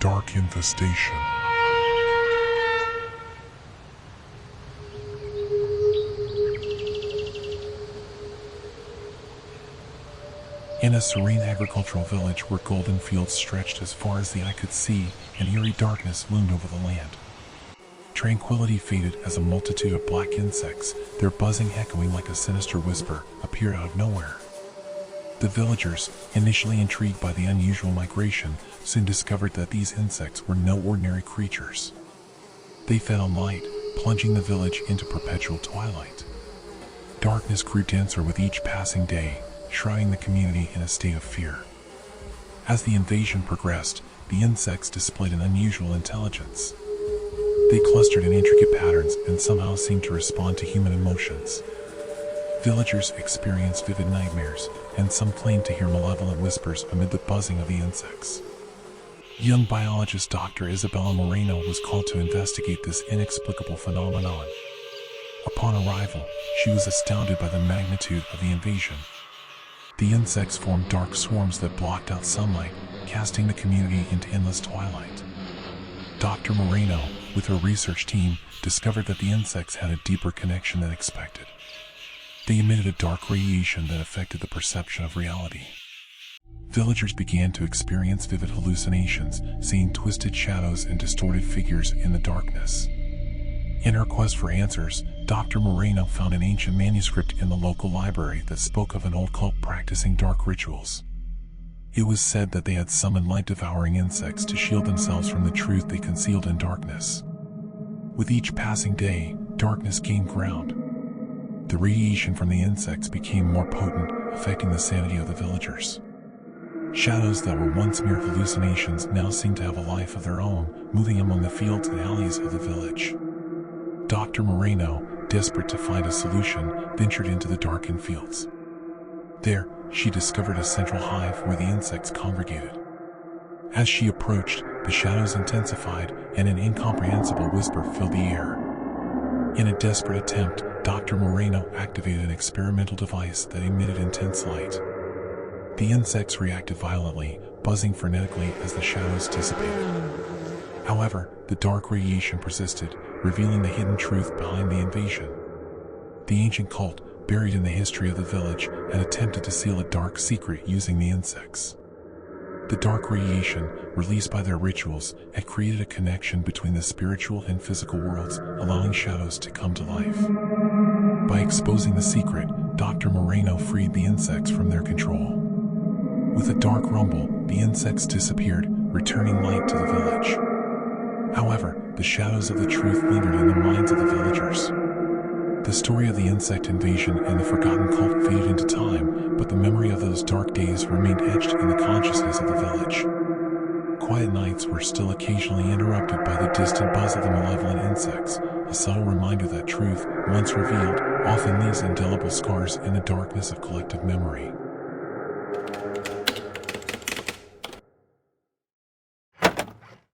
dark infestation. In a serene agricultural village where golden fields stretched as far as the eye could see, an eerie darkness loomed over the land. Tranquility faded as a multitude of black insects, their buzzing echoing like a sinister whisper, appeared out of nowhere. The villagers, initially intrigued by the unusual migration, soon discovered that these insects were no ordinary creatures. They fed on light, plunging the village into perpetual twilight. Darkness grew denser with each passing day, shrouding the community in a state of fear. As the invasion progressed, the insects displayed an unusual intelligence. They clustered in intricate patterns and somehow seemed to respond to human emotions. Villagers experienced vivid nightmares, and some claimed to hear malevolent whispers amid the buzzing of the insects. Young biologist Dr. Isabella Moreno was called to investigate this inexplicable phenomenon. Upon arrival, she was astounded by the magnitude of the invasion. The insects formed dark swarms that blocked out sunlight, casting the community into endless twilight. Dr. Moreno, with her research team, discovered that the insects had a deeper connection than expected. They emitted a dark radiation that affected the perception of reality. Villagers began to experience vivid hallucinations, seeing twisted shadows and distorted figures in the darkness. In her quest for answers, Dr. Moreno found an ancient manuscript in the local library that spoke of an old cult practicing dark rituals. It was said that they had summoned light-devouring insects to shield themselves from the truth they concealed in darkness. With each passing day, darkness gained ground. The radiation from the insects became more potent, affecting the sanity of the villagers. Shadows that were once mere hallucinations now seemed to have a life of their own, moving among the fields and alleys of the village. Dr. Moreno, desperate to find a solution, ventured into the darkened fields. There, she discovered a central hive where the insects congregated. As she approached, the shadows intensified, and an incomprehensible whisper filled the air. In a desperate attempt, Dr. Moreno activated an experimental device that emitted intense light. The insects reacted violently, buzzing frenetically as the shadows dissipated. However, the dark radiation persisted, revealing the hidden truth behind the invasion. The ancient cult, buried in the history of the village, had attempted to seal a dark secret using the insects. The dark radiation, released by their rituals, had created a connection between the spiritual and physical worlds, allowing shadows to come to life. By exposing the secret, Dr. Moreno freed the insects from their control. With a dark rumble, the insects disappeared, returning light to the village. However, the shadows of the truth lingered in the minds of the villagers. The story of the insect invasion and the forgotten cult faded into time, but the memory of those dark days remained etched in the consciousness of the village. Quiet nights were still occasionally interrupted by the distant buzz of the malevolent insects, a subtle reminder that truth, once revealed, often leaves indelible scars in the darkness of collective memory.